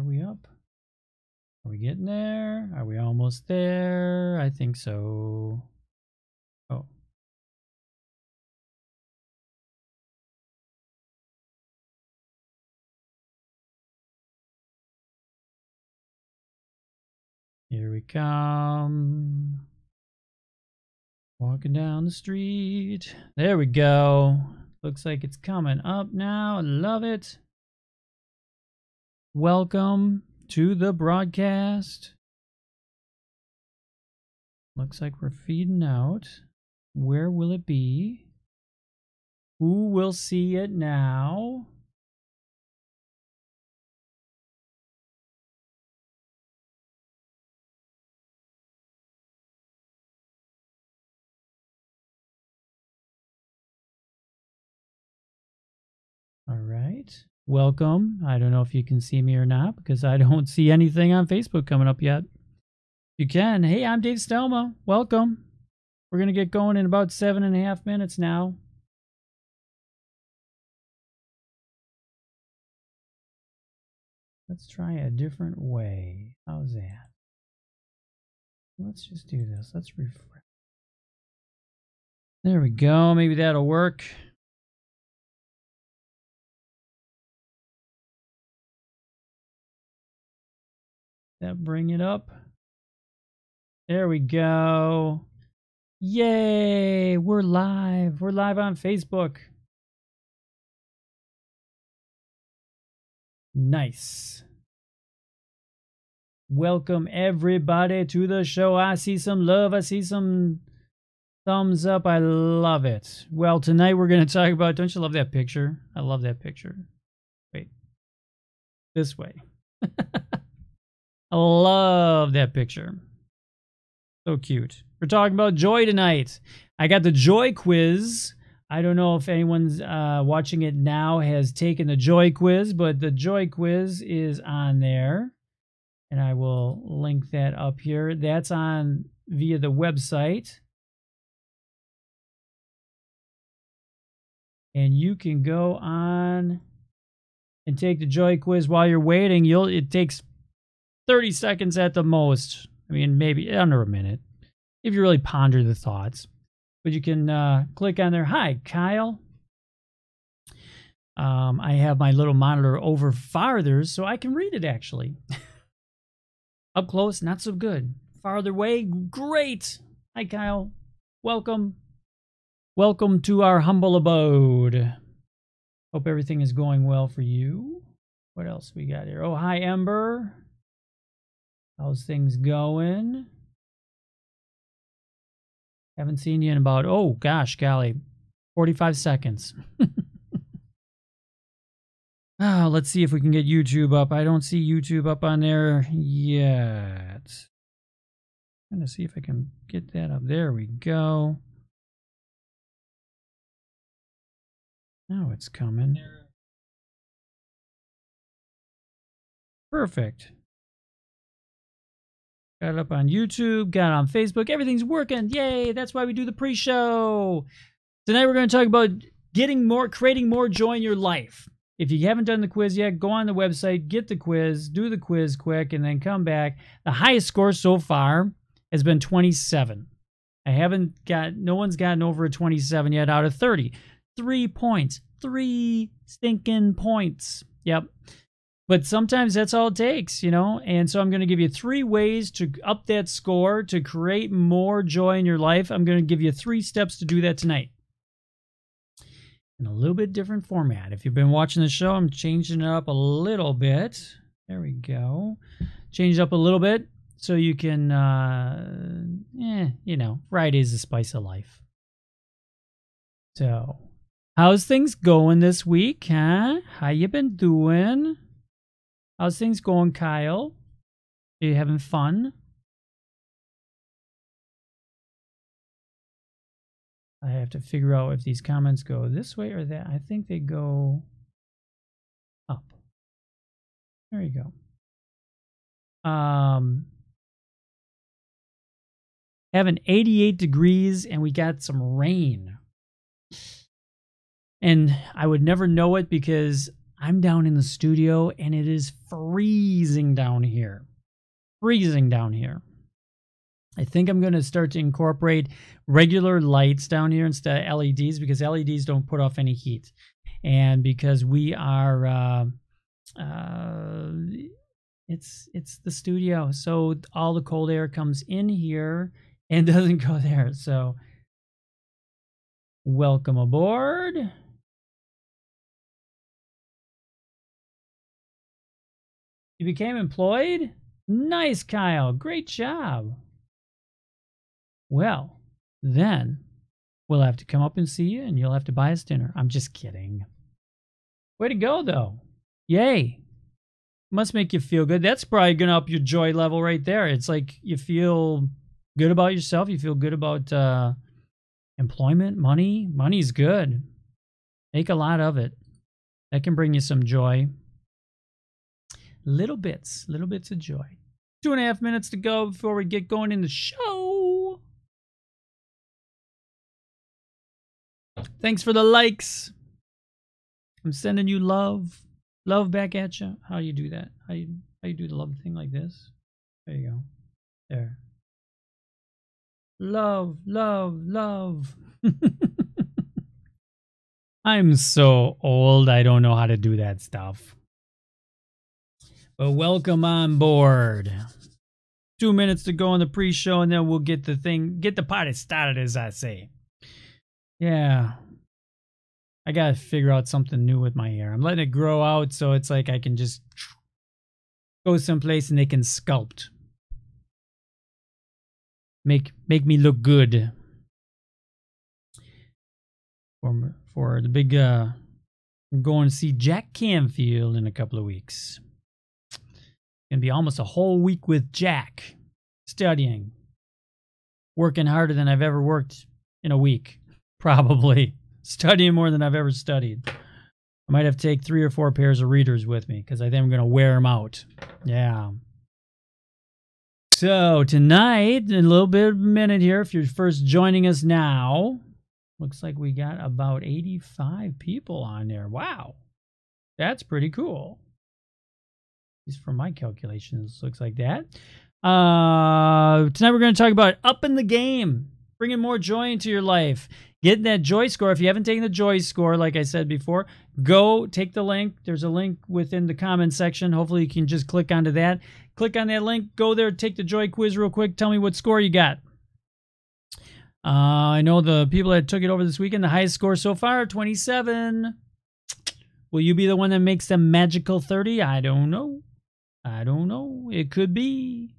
Are we up? Are we getting there? Are we almost there? I think so. Oh. Here we come. Walking down the street. There we go. Looks like it's coming up now. I love it. Welcome to the broadcast. Looks like we're feeding out. Where will it be? Who will see it now? All right. Welcome. I don't know if you can see me or not because I don't see anything on Facebook coming up yet. You can. Hey, I'm Dave Stelma. Welcome. We're going to get going in about 7.5 minutes now. Let's try a different way. How's that? Let's just do this. Let's refresh. There we go. Maybe that'll work. That bring it up. There we go. Yay! We're live. We're live on Facebook. Nice. Welcome everybody to the show. I see some love. I see some thumbs up. I love it. Well, tonight we're going to talk about, don't you love that picture? I love that picture. Wait. This way. I love that picture. So cute. We're talking about joy tonight. I got the joy quiz. I don't know if anyone's watching it now has taken the joy quiz, but the joy quiz is on there. And I will link that up here. That's on via the website. And you can go on and take the joy quiz while you're waiting. It takes 30 seconds at the most. I mean, maybe under a minute if you really ponder the thoughts. But you can click on there. Hi, Kyle. I have my little monitor over farther so I can read it actually. Up close, not so good. Farther away, great. Hi, Kyle. Welcome. Welcome to our humble abode. Hope everything is going well for you. What else we got here? Oh, hi, Ember. How's things going? Haven't seen you in about, oh gosh, golly, 45 seconds. Oh, let's see if we can get YouTube up. I don't see YouTube up on there yet. I'm going to see if I can get that up. There we go. Now it's coming. Perfect. Got it up on YouTube, got it on Facebook. Everything's working. Yay, that's why we do the pre-show. Tonight we're going to talk about creating more joy in your life. If you haven't done the quiz yet, go on the website, get the quiz, do the quiz quick, and then come back. The highest score so far has been 27. No one's gotten over a 27 yet out of 30. 3 points. 3 stinking points. Yep. But sometimes that's all it takes, you know? And so I'm going to give you 3 ways to up that score, to create more joy in your life. I'm going to give you 3 steps to do that tonight. In a little bit different format. If you've been watching the show, I'm changing it up a little bit. There we go. Change it up a little bit so you can, you know, Friday's the spice of life. So, how's things going this week, huh? How you been doing? How's things going, Kyle? Are you having fun? I have to figure out if these comments go this way or that. I think they go up. There you go. Having 88 degrees and we got some rain. And I would never know it because I'm down in the studio and it is freezing down here. Freezing down here. I think I'm going to start to incorporate regular lights down here instead of LEDs, because LEDs don't put off any heat. And because we are, it's the studio. So all the cold air comes in here and doesn't go there. So welcome aboard. You became employed? Nice, Kyle. Great job. Well, then we'll have to come up and see you and you'll have to buy us dinner. I'm just kidding. Way to go, though. Yay. Must make you feel good. That's probably going to up your joy level right there. It's like you feel good about yourself. You feel good about employment, money. Money's good. Make a lot of it. That can bring you some joy. Little bits of joy. 2.5 minutes to go before we get going in the show. Thanks for the likes. I'm sending you love. Love back at you. How do you do that? How you do the love thing like this? There you go. There. Love, love, love. I'm so old, I don't know how to do that stuff. But welcome on board. 2 minutes to go on the pre-show, and then we'll get the party started, as I say. Yeah. I gotta figure out something new with my hair. I'm letting it grow out, so it's like I can just go someplace and they can sculpt. Make me look good. For the big, I'm going to see Jack Canfield in a couple of weeks. Gonna be almost a whole week with Jack, studying, working harder than I've ever worked in a week, probably. Studying more than I've ever studied. I might have to take 3 or 4 pairs of readers with me because I think I'm going to wear them out. Yeah. So tonight, in a little bit of a minute here, if you're first joining us now, looks like we got about 85 people on there. Wow. That's pretty cool. At least from my calculations, looks like that. Tonight we're going to talk about upping the game, bringing more joy into your life. Getting that joy score. If you haven't taken the joy score, like I said before, go take the link. There's a link within the comment section. Hopefully you can just click onto that. Click on that link. Go there. Take the joy quiz real quick. Tell me what score you got. I know the people that took it over this weekend, the highest score so far, 27. Will you be the one that makes the magical 30? I don't know. I don't know. It could be.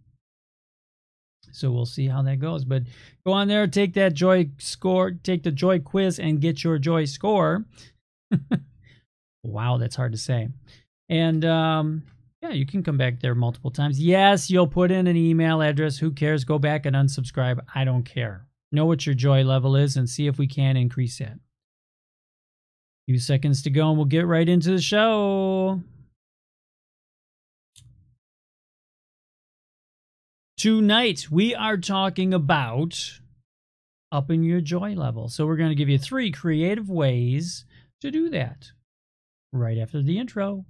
So we'll see how that goes. But go on there, take that joy score, take the joy quiz, and get your joy score. Wow, that's hard to say. And yeah, you can come back there multiple times. Yes, you'll put in an email address. Who cares? Go back and unsubscribe. I don't care. Know what your joy level is and see if we can increase it. Few seconds to go and we'll get right into the show. Tonight, we are talking about upping your joy level. So we're going to give you 3 creative ways to do that right after the intro.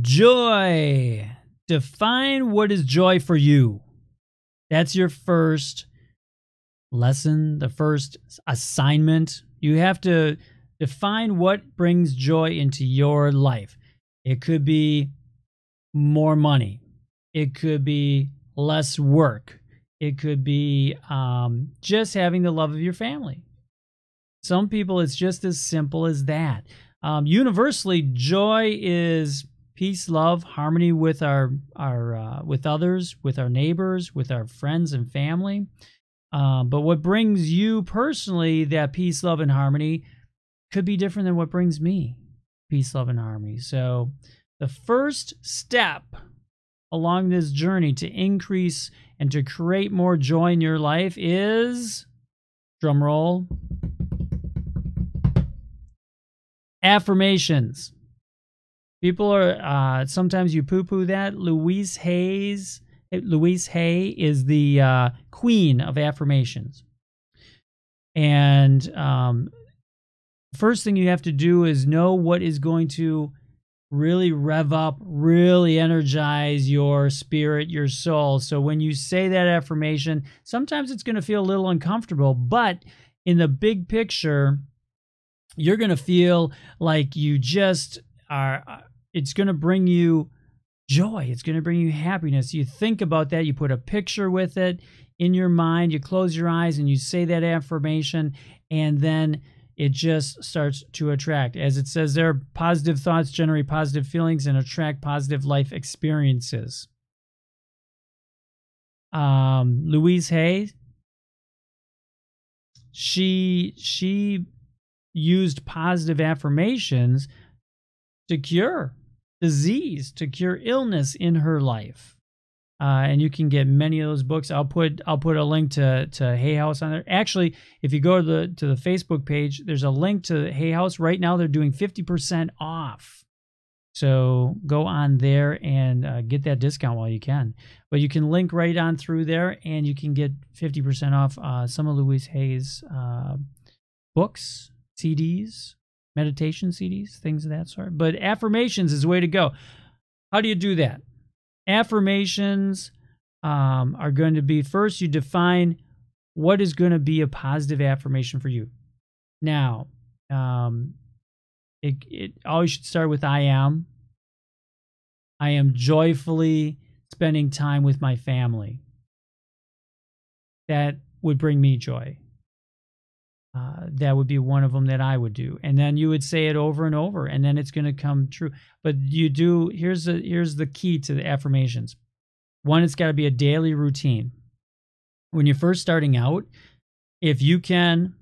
Joy. Define what is joy for you. That's your first lesson, the first assignment. You have to define what brings joy into your life. It could be more money. It could be less work. It could be just having the love of your family. Some people, it's just as simple as that. Universally, joy is peace, love, harmony with with others, with our neighbors, with our friends and family. But what brings you personally that peace, love, and harmony could be different than what brings me peace, love, and harmony. So the first step along this journey to increase and to create more joy in your life is, drum roll, affirmations. People are sometimes you poo-poo that. Louise Hay is the queen of affirmations. And first thing you have to do is know what is going to really rev up, really energize your spirit, your soul. So when you say that affirmation, sometimes it's going to feel a little uncomfortable, but in the big picture, you're going to feel like you just are, it's going to bring you joy. It's going to bring you happiness. You think about that. You put a picture with it in your mind. You close your eyes and you say that affirmation, and then it just starts to attract. As it says there, positive thoughts generate positive feelings and attract positive life experiences. Louise Hay, she used positive affirmations to cure disease, to cure illness in her life. And you can get many of those books. I'll put a link to Hay House on there. Actually, if you go to the Facebook page, there's a link to Hay House. Right now they're doing 50% off. So go on there and get that discount while you can. But you can link right on through there, and you can get 50% off some of Louise Hay's books, CDs, meditation CDs, things of that sort. But affirmations is the way to go. How do you do that? Affirmations are going to be, first you define what is going to be a positive affirmation for you. Now, it always should start with I am. I am joyfully spending time with my family. That would bring me joy. That would be one of them that I would do. And then you would say it over and over, and then it's going to come true. But you do, here's the key to the affirmations. One, it's got to be a daily routine. When you're first starting out, if you can,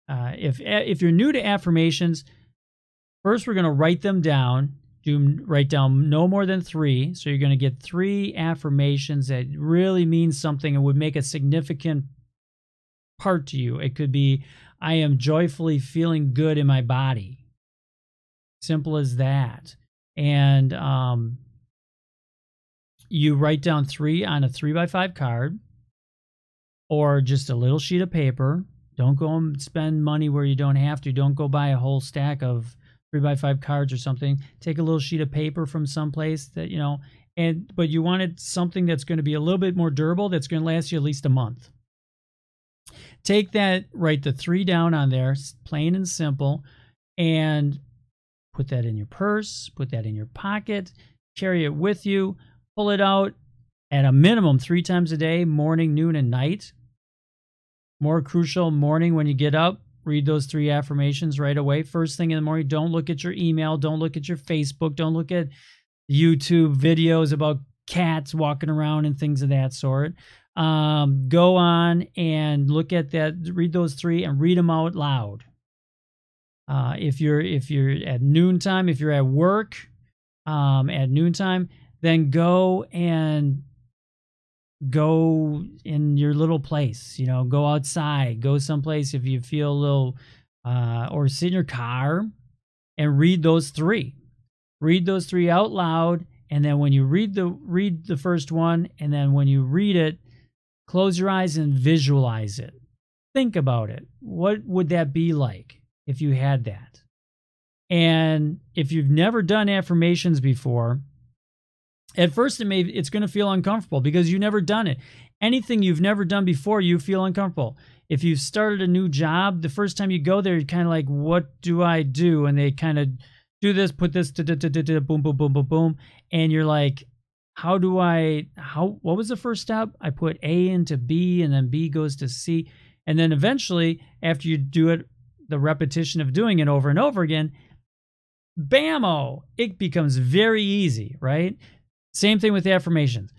if you're new to affirmations, first we're going to write them down. Write down no more than 3. So you're going to get 3 affirmations that really mean something and would make a significant part to you. It could be, I am joyfully feeling good in my body. Simple as that. And you write down 3 on a 3x5 card, or just a little sheet of paper. Don't go and spend money where you don't have to. Don't go buy a whole stack of 3x5 cards or something. Take a little sheet of paper from someplace that, but you wanted something that's going to be a little bit more durable, that's going to last you at least a month. Take that, write the 3 down on there, plain and simple, and put that in your purse, put that in your pocket, carry it with you, pull it out at a minimum 3 times a day, morning, noon, and night. More crucial, morning when you get up, read those 3 affirmations right away. First thing in the morning, don't look at your email, don't look at your Facebook, don't look at YouTube videos about cats walking around and things of that sort. Go on and look at that, read those 3 and read them out loud. If you're at noontime, if you're at work at noontime, then go in your little place, go outside, go someplace if you feel a little, or sit in your car and read those 3. Read those 3 out loud, and then when you read the first one, and then when you read it, close your eyes and visualize it. Think about it. What would that be like if you had that? And if you've never done affirmations before, at first it's going to feel uncomfortable because you've never done it. Anything you've never done before, you feel uncomfortable. If you've started a new job, the first time you go there, you're kind of like, what do I do? And they kind of do this, put this, boom, boom, boom, boom, boom. And you're like, what was the first step? I put A into B, and then B goes to C. And then eventually, after you do it, the repetition of doing it over and over again, bam-o, it becomes very easy, right? Same thing with affirmations.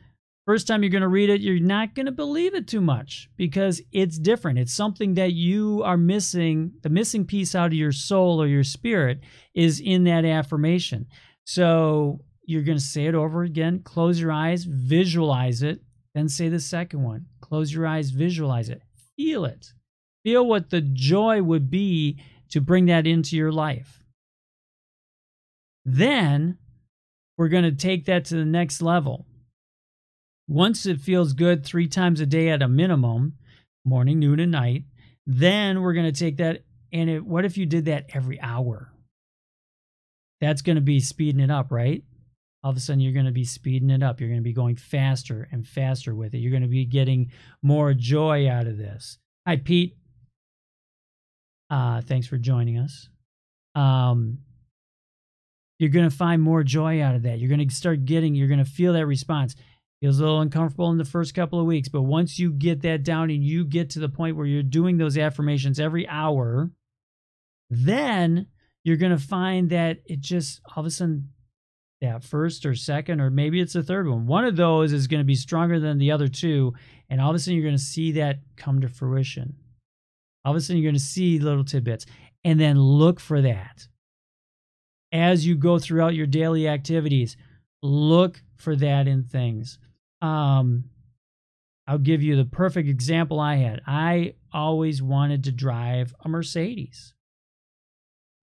First time you're going to read it, you're not going to believe it too much because it's different. It's something that you are missing. The missing piece out of your soul or your spirit is in that affirmation. So you're going to say it over again, close your eyes, visualize it, then say the second one. Close your eyes, visualize it. Feel it. Feel what the joy would be to bring that into your life. Then we're going to take that to the next level. Once it feels good 3 times a day at a minimum, morning, noon, and night, then we're going to take that, and what if you did that every hour? That's going to be speeding it up, right? All of a sudden, you're going to be speeding it up. You're going to be going faster and faster with it. You're going to be getting more joy out of this. Hi, Pete. Thanks for joining us. You're going to find more joy out of that. You're going to feel that response. Feels a little uncomfortable in the first couple of weeks, but once you get that down and you get to the point where you're doing those affirmations every hour, then you're going to find that it just all of a sudden, that first or second, or maybe it's the third one of those is going to be stronger than the other two, and all of a sudden you're going to see that come to fruition. All of a sudden you're going to see little tidbits, and then look for that. As you go throughout your daily activities, look for that in things. I'll give you the perfect example I had. I always wanted to drive a Mercedes.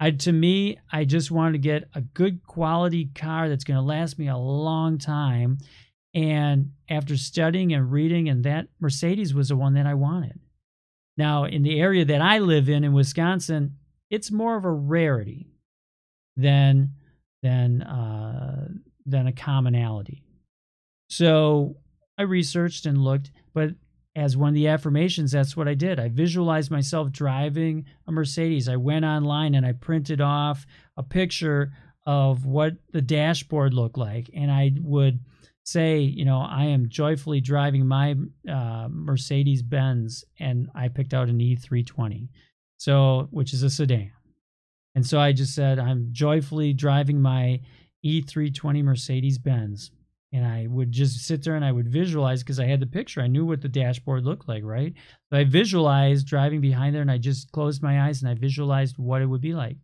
To me, I just wanted to get a good quality car that's going to last me a long time. And after studying and reading, and that Mercedes was the one that I wanted. Now, in the area that I live in Wisconsin, it's more of a rarity than a commonality. So I researched and looked, but as one of the affirmations, that's what I did. I visualized myself driving a Mercedes. I went online and I printed off a picture of what the dashboard looked like. And I would say, I am joyfully driving my Mercedes Benz, and I picked out an E320, which is a sedan. And so I just said, I'm joyfully driving my E320 Mercedes Benz. And I would just sit there and I would visualize, because I had the picture. I knew what the dashboard looked like, right? So I visualized driving behind there, and I just closed my eyes and I visualized what it would be like.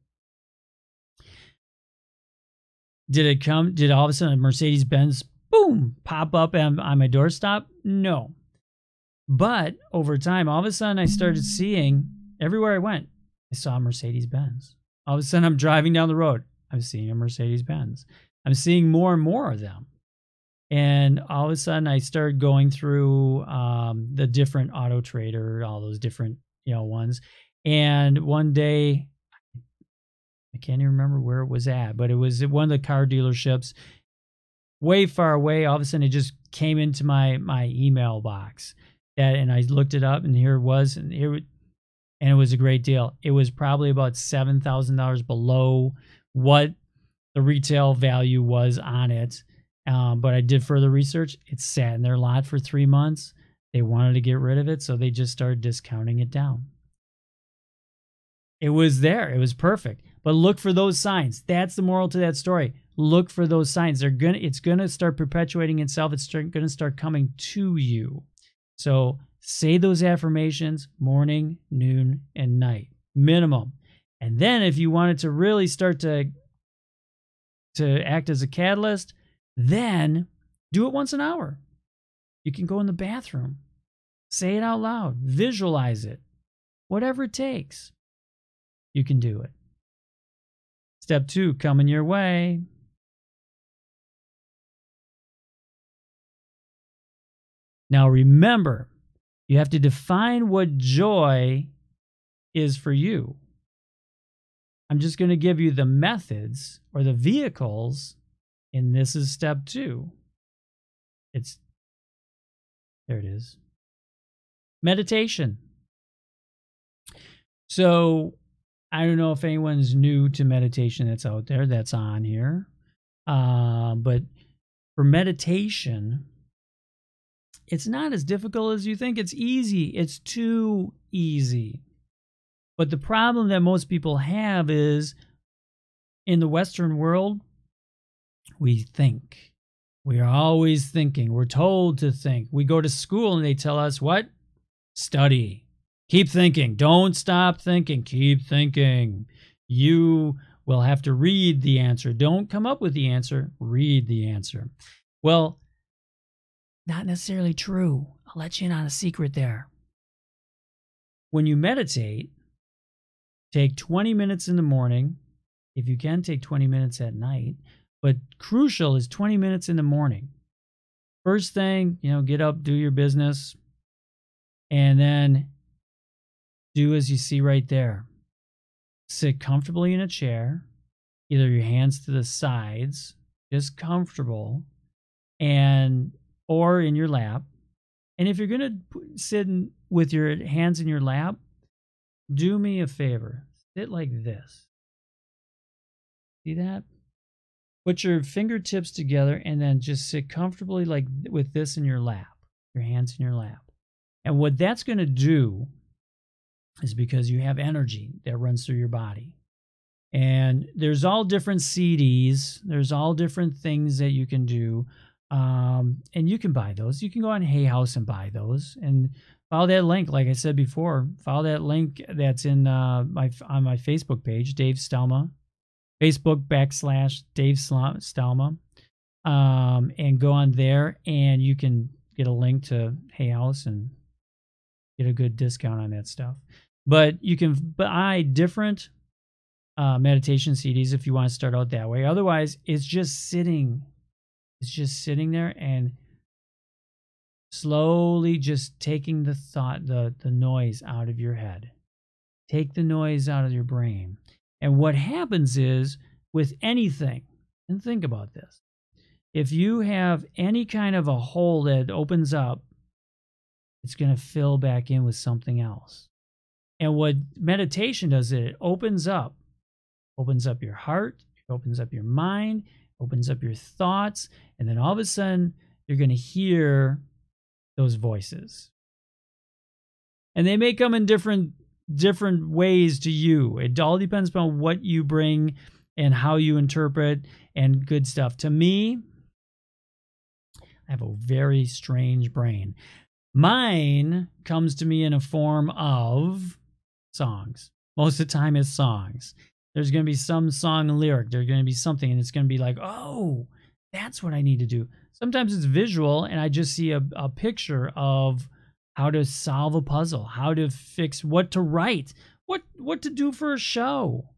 Did all of a sudden a Mercedes Benz, boom, pop up on my doorstep? No. But over time, all of a sudden I started seeing, everywhere I went, I saw a Mercedes Benz. All of a sudden I'm driving down the road, I'm seeing a Mercedes Benz. I'm seeing more and more of them. And all of a sudden, I started going through the different Auto Trader, all those different ones. And one day, I can't even remember where it was at, but it was at one of the car dealerships, way far away. All of a sudden, it just came into my email box. And I looked it up, and here it was, and it was a great deal. It was probably about $7,000 below what the retail value was on it. But I did further research. It sat in their lot for 3 months. They wanted to get rid of it, so they just started discounting it down. It was there. It was perfect. But look for those signs. That's the moral to that story. Look for those signs. It's gonna start perpetuating itself. It's gonna start coming to you. So say those affirmations morning, noon, and night, minimum. And then if you want it to really start to act as a catalyst, then do it once an hour. You can go in the bathroom, say it out loud, visualize it, whatever it takes. You can do it. Step 2, coming your way. Now remember, you have to define what joy is for you. I'm just going to give you the methods or the vehicles. And this is step 2. There it is. Meditation. So I don't know if anyone's new to meditation that's out there, that's on here. But for meditation, it's not as difficult as you think. It's easy. It's too easy. But the problem that most people have is in the Western world, we think. We are always thinking. We're told to think. We go to school and they tell us what? Study. Keep thinking. Don't stop thinking. Keep thinking. You will have to read the answer. Don't come up with the answer. Read the answer. Well, not necessarily true. I'll let you in on a secret there. When you meditate, take 20 minutes in the morning If you can, take 20 minutes at night. But crucial is 20 minutes in the morning. First thing, get up, do your business, and then do as you see right there. Sit comfortably in a chair, either your hands to the sides, just comfortable, or in your lap. And if you're going to sit with your hands in your lap, do me a favor. Sit like this. See that? Put your fingertips together and then just sit comfortably like with this in your lap, your hands in your lap. And what that's going to do is, because you have energy that runs through your body. And there's all different CDs. There's all different things that you can do. And you can buy those. You can go on Hay House and buy those. And follow that link, like I said before. Follow that link that's in on my Facebook page, Dave Stelma. Facebook /Dave Stelma, and go on there, and you can get a link to Hay House and get a good discount on that stuff. But you can buy different meditation CDs if you want to start out that way. Otherwise, it's just sitting. It's just sitting there and slowly just taking the thought, the noise out of your head. Take the noise out of your brain. And what happens is, with anything, and think about this, if you have any kind of a hole that opens up, it's going to fill back in with something else. And what meditation does, it opens up your heart, it opens up your mind, opens up your thoughts, and then all of a sudden, you're going to hear those voices. And they may come in different ways to you. It all depends upon what you bring and how you interpret and good stuff. To me, I have a very strange brain. Mine comes to me in a form of songs. Most of the time it's songs. There's going to be some song and lyric. There's going to be something, and it's going to be like, oh, that's what I need to do. Sometimes it's visual, and I just see a picture of how to solve a puzzle, how to fix, what to write, what to do for a show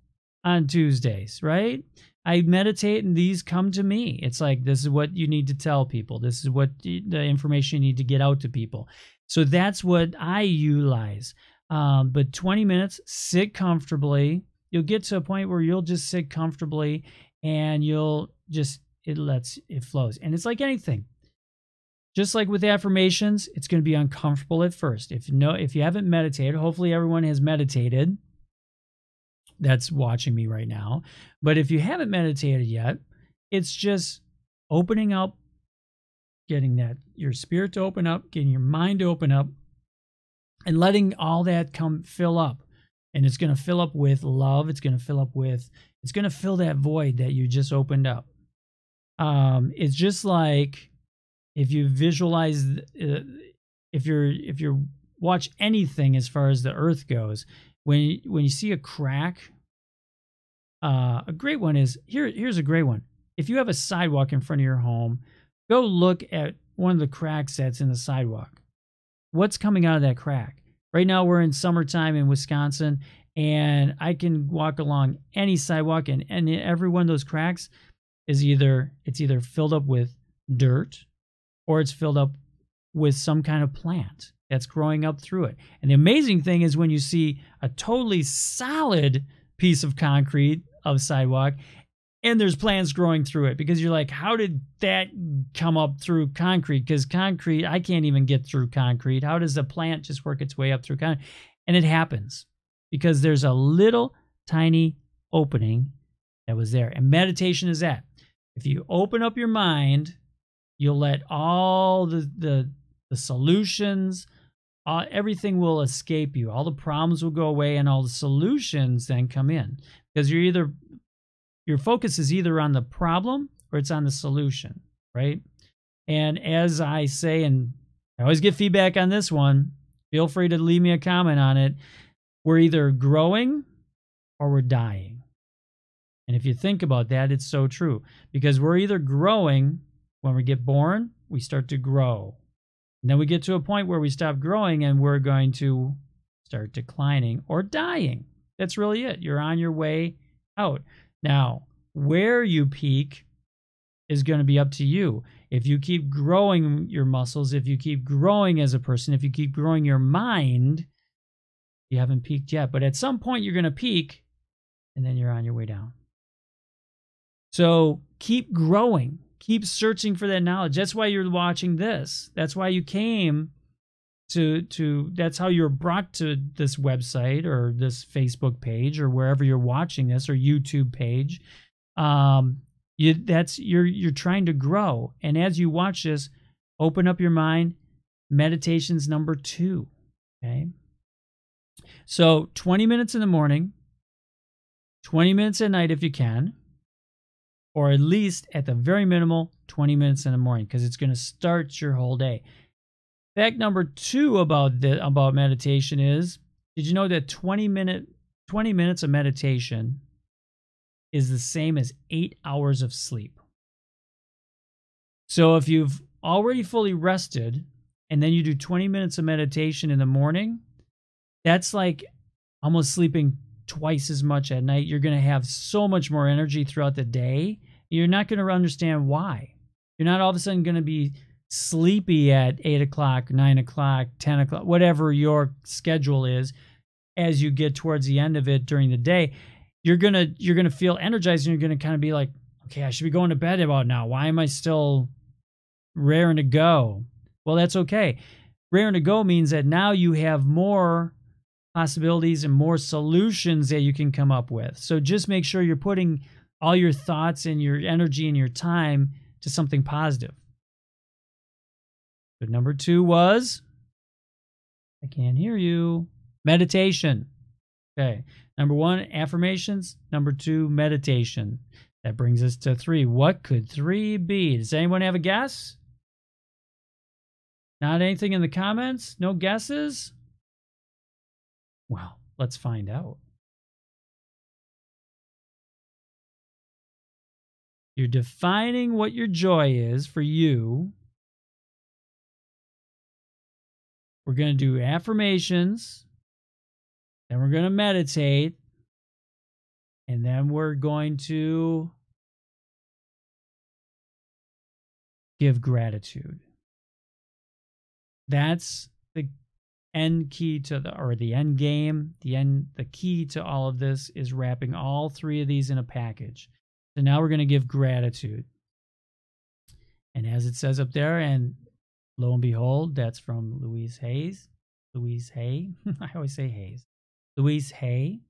on Tuesdays, right? I meditate and these come to me. It's like, this is what you need to tell people. This is what the information you need to get out to people. So that's what I utilize. But 20 minutes, sit comfortably. You'll get to a point where you'll just sit comfortably and it flows. And it's like anything. Just like with affirmations, it's going to be uncomfortable at first. If you haven't meditated, hopefully everyone has meditated that's watching me right now. But if you haven't meditated yet, it's just opening up, getting your spirit to open up, getting your mind to open up, and letting all that fill up. And it's going to fill up with love. It's going to fill that void that you just opened up. It's just like, if you visualize, if you watch anything as far as the earth goes, when you see a crack, a great one is, here's a great one. If you have a sidewalk in front of your home, go look at one of the cracks that's in the sidewalk. What's coming out of that crack? Right now we're in summertime in Wisconsin, and I can walk along any sidewalk, and every one of those cracks is either filled up with dirt, or it's filled up with some kind of plant that's growing up through it. And the amazing thing is, when you see a totally solid piece of concrete of sidewalk and there's plants growing through it, because you're like, how did that come up through concrete? Because concrete, I can't even get through concrete. How does the plant just work its way up through concrete? And it happens because there's a little tiny opening that was there. And meditation is that. If you open up your mind, you'll let all the solutions, everything will escape you. All the problems will go away, and all the solutions then come in. Because your focus is either on the problem or it's on the solution, right? And as I say, and I always get feedback on this one, feel free to leave me a comment on it. We're either growing or we're dying. And if you think about that, it's so true. Because we're either growing. When we get born, we start to grow. And then we get to a point where we stop growing and we're going to start declining or dying. That's really it. You're on your way out. Now, where you peak is going to be up to you. If you keep growing your muscles, if you keep growing as a person, if you keep growing your mind, you haven't peaked yet. But at some point, you're going to peak, and then you're on your way down. So keep growing. Keep searching for that knowledge. That's why you're watching this. That's why you came to that's how you're brought to this website or this Facebook page or wherever you're watching this, or YouTube page. You're trying to grow. And as you watch this, open up your mind. Meditation's number 2. Okay. So 20 minutes in the morning, 20 minutes at night if you can, or at least at the very minimal 20 minutes in the morning, because it's going to start your whole day. Fact number 2 about meditation is, did you know that 20 minutes of meditation is the same as 8 hours of sleep? So if you've already fully rested and then you do 20 minutes of meditation in the morning, that's like almost sleeping twice as much at night. You're going to have so much more energy throughout the day. You're not going to understand why. You're not all of a sudden going to be sleepy at 8 o'clock, 9 o'clock, 10 o'clock, whatever your schedule is. As you get towards the end of it during the day, you're gonna feel energized, and you're gonna kind of be like, okay, I should be going to bed about now. Why am I still raring to go? Well, that's okay. Raring to go means that now you have more possibilities and more solutions that you can come up with. So just make sure you're putting all your thoughts and your energy and your time to something positive. But number 2 was, I can't hear you, meditation. Okay. Number 1, affirmations. Number 2, meditation. That brings us to 3. What could 3 be? Does anyone have a guess? Not anything in the comments? No guesses? Well, let's find out. You're defining what your joy is for you. We're going to do affirmations. Then we're going to meditate. And then we're going to give gratitude. That's the end key to the end game. The key to all of this is wrapping all 3 of these in a package. So now we're going to give gratitude. And as it says up there, and lo and behold, that's from Louise Hay. I always say Hayes. Louise Hay.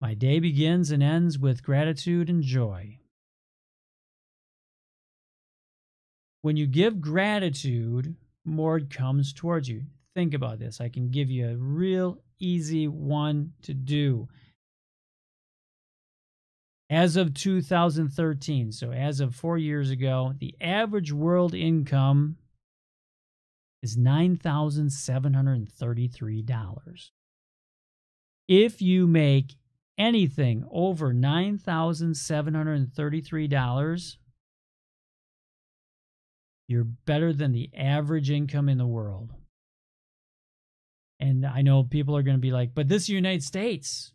My day begins and ends with gratitude and joy. When you give gratitude, more comes towards you. Think about this. I can give you a real easy one to do. As of 2013, so as of 4 years ago, the average world income is $9,733. If you make anything over $9,733, you're better than the average income in the world. And I know people are going to be like, but this is the United States.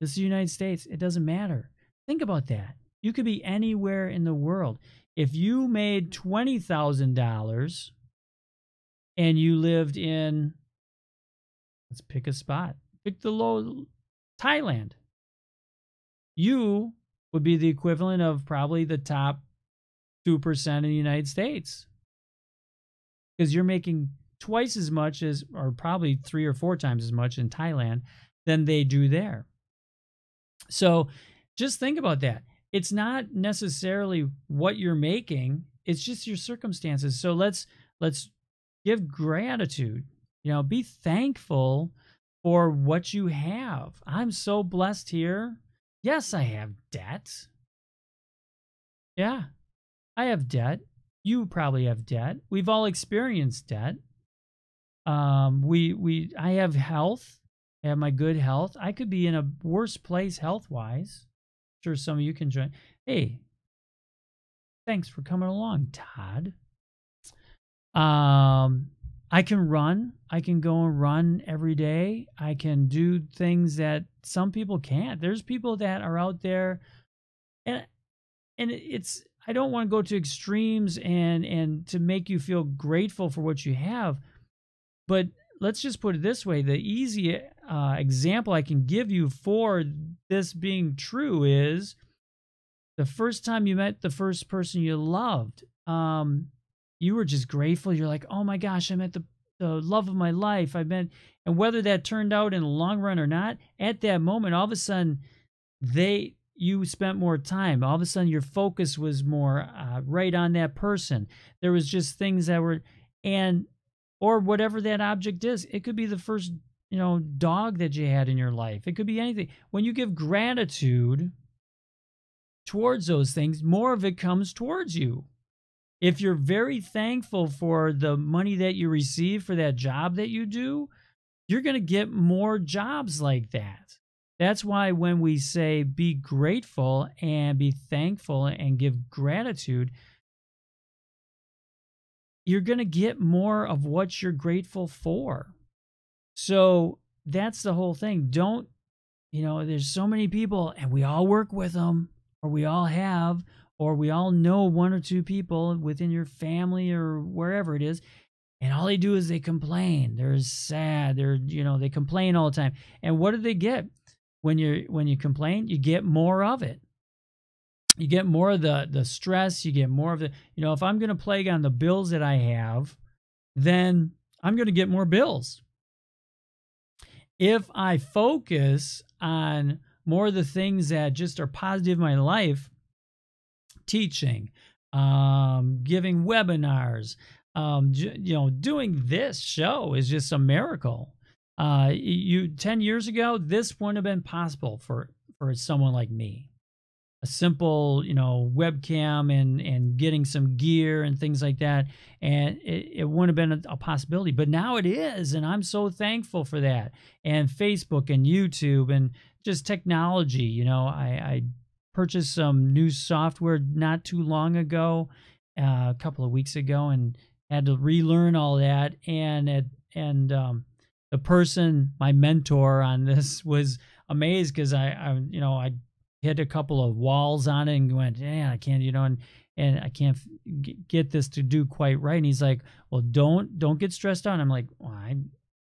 This is the United States. It doesn't matter. Think about that. You could be anywhere in the world. If you made $20,000 and you lived in, let's pick a spot. Pick Thailand. You would be the equivalent of probably the top 2% in the United States. Because you're making twice as much as, or probably 3 or 4 times as much in Thailand than they do there. So just think about that. It's not necessarily what you're making. It's just your circumstances. So let's give gratitude. Be thankful for what you have. I'm so blessed here. Yes, I have debt. Yeah, I have debt. You probably have debt. We've all experienced debt. I have health. I have my good health. I could be in a worse place health-wise. I'm sure some of you can join. Hey, thanks for coming along, Todd. I I can run. I can go and run every day. I can do things that some people can't. There's people that are out there, and it's, I don't want to go to extremes and to make you feel grateful for what you have, but let's just put it this way. The easy example I can give you for this being true is the first time you met the first person you loved. You were just grateful. You're like, oh my gosh, I met the love of my life. I met, and whether that turned out in the long run or not, at that moment, all of a sudden, you spent more time. All of a sudden, your focus was more right on that person. There was just things that were, or whatever that object is. It could be the first, dog that you had in your life. It could be anything. When you give gratitude towards those things, more of it comes towards you. If you're very thankful for the money that you receive for that job that you do, you're going to get more jobs like that. That's why when we say be grateful and be thankful and give gratitude, you're going to get more of what you're grateful for. So that's the whole thing. Don't, there's so many people, and we all work with them, or we all have, or we all know one or two people within your family or wherever it is, and all they do is they complain. They're sad. They complain all the time. And what do they get? When you complain, you get more of it. You get more of the stress. You get more of the, if I'm going to plague on the bills that I have, then I'm going to get more bills. If I focus on more of the things that just are positive in my life, teaching, giving webinars, doing this show is just a miracle. 10 years ago, this wouldn't have been possible for someone like me. A simple, webcam and getting some gear and things like that, and it wouldn't have been a possibility. But now it is, and I'm so thankful for that. And Facebook and YouTube and just technology. I purchased some new software not too long ago, a couple of weeks ago, and had to relearn all that. And the person, my mentor on this, was amazed because I hit a couple of walls on it and went, I can't, and I can't get this to do quite right. And he's like, well, don't get stressed out. And I'm like, well, I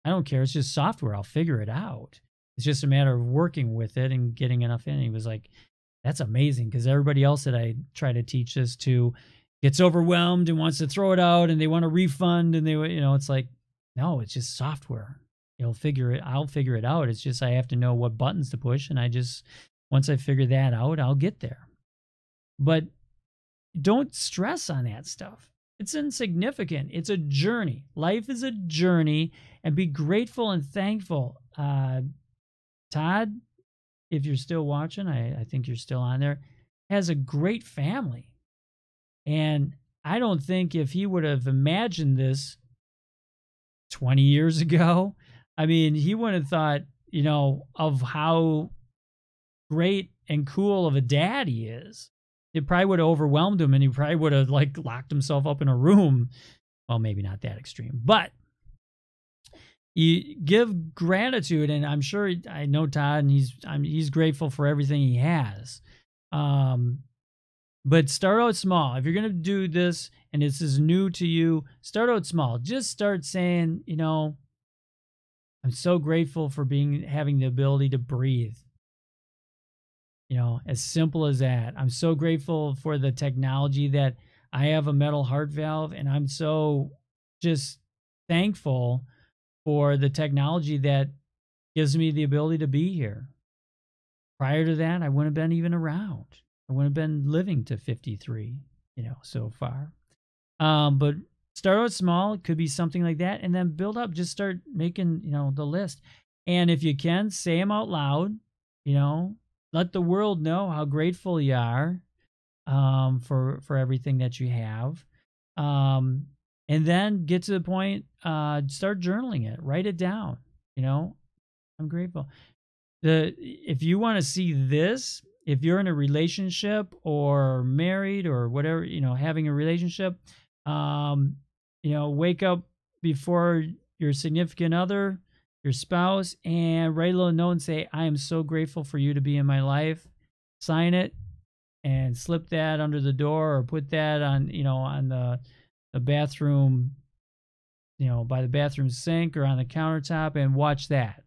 don't care. It's just software. I'll figure it out. It's just a matter of working with it and getting enough in. And he was like, that's amazing, because everybody else that I try to teach this to gets overwhelmed and wants to throw it out, and they want a refund, and it's like, no, it's just software. I'll figure it out. It's just I have to know what buttons to push, and once I figure that out, I'll get there. But don't stress on that stuff. It's insignificant. It's a journey. Life is a journey, and be grateful and thankful. Todd, if you're still watching, I think you're still on there, has a great family. And I don't think if he would have imagined this 20 years ago, he wouldn't have thought, of how great and cool of a dad he is. It probably would have overwhelmed him, and he probably would have locked himself up in a room. Well, maybe not that extreme, but you give gratitude, and I'm sure, I know Todd, and he's grateful for everything he has. But start out small. If you're going to do this and this is new to you, start out small. Just start saying, I'm so grateful for having the ability to breathe. As simple as that. I'm so grateful for the technology that I have a metal heart valve, and I'm so just thankful for the technology that gives me the ability to be here. Prior to that, I wouldn't have been even around. I wouldn't have been living to 53, so far. But start out small. It could be something like that, and then build up. Just start making, the list. And if you can, say them out loud. Let the world know how grateful you are for everything that you have. And then get to the point, start journaling it. Write it down. I'm grateful. If you want to see this, if you're in a relationship or married or whatever, having a relationship, wake up before your significant other, your spouse, and write a little note and say, I am so grateful for you to be in my life. Sign it and slip that under the door, or put that on, on the bathroom, by the bathroom sink or on the countertop, and watch that.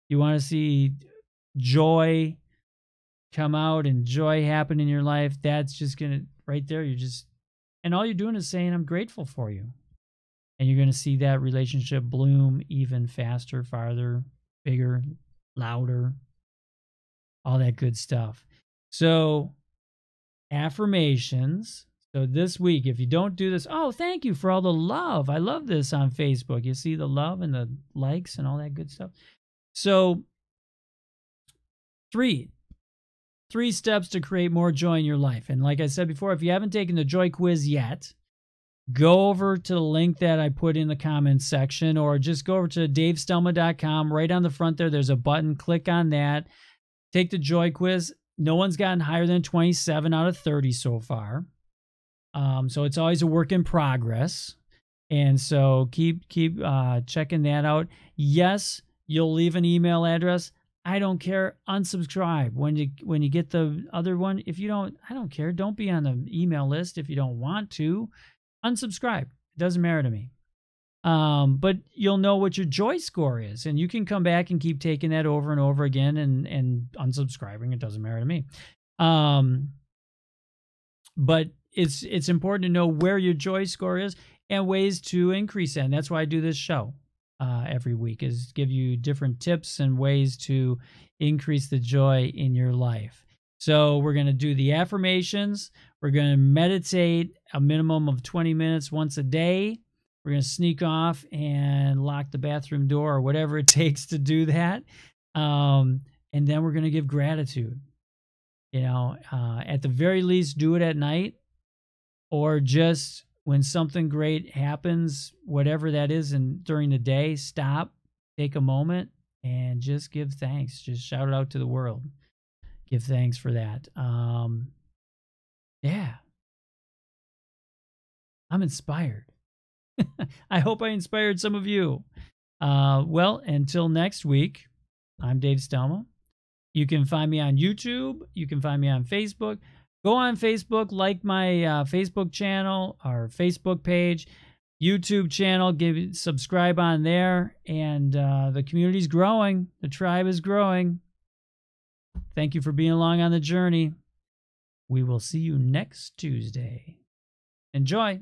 You want to see joy come out and joy happen in your life, that's just going to, right there, and all you're doing is saying, I'm grateful for you. And you're going to see that relationship bloom even faster, farther, bigger, louder, all that good stuff. So, affirmations. So this week, if you don't do this, oh, thank you for all the love. I love this on Facebook. You see the love and the likes and all that good stuff. So, three steps to create more joy in your life. And like I said before, if you haven't taken the joy quiz yet, go over to the link that I put in the comments section, or just go over to davestelma.com. Right on the front there's a button. Click on that. Take the joy quiz. No one's gotten higher than 27 out of 30 so far. So it's always a work in progress. And so keep checking that out. Yes, you'll leave an email address. I don't care. Unsubscribe when you get the other one. If you don't, I don't care. Don't be on the email list if you don't want to. Unsubscribe. It doesn't matter to me. But you'll know what your joy score is, and you can come back and keep taking that over and over again and unsubscribing. It doesn't matter to me. But it's important to know where your joy score is and ways to increase that. And that's why I do this show every week, is give you different tips and ways to increase the joy in your life. So we're going to do the affirmations. We're going to meditate a minimum of 20 minutes once a day. We're going to sneak off and lock the bathroom door or whatever it takes to do that. And then we're going to give gratitude. At the very least, do it at night, or just when something great happens, whatever that is, and during the day, stop, take a moment, and just give thanks. Just shout it out to the world. Give thanks for that. Yeah. I'm inspired. I hope I inspired some of you. Well, until next week, I'm Dave Stelma. You can find me on YouTube. You can find me on Facebook. Go on Facebook, like my Facebook channel, our Facebook page, YouTube channel. Subscribe on there. And the community's growing. The tribe is growing. Thank you for being along on the journey. We will see you next Tuesday. Enjoy.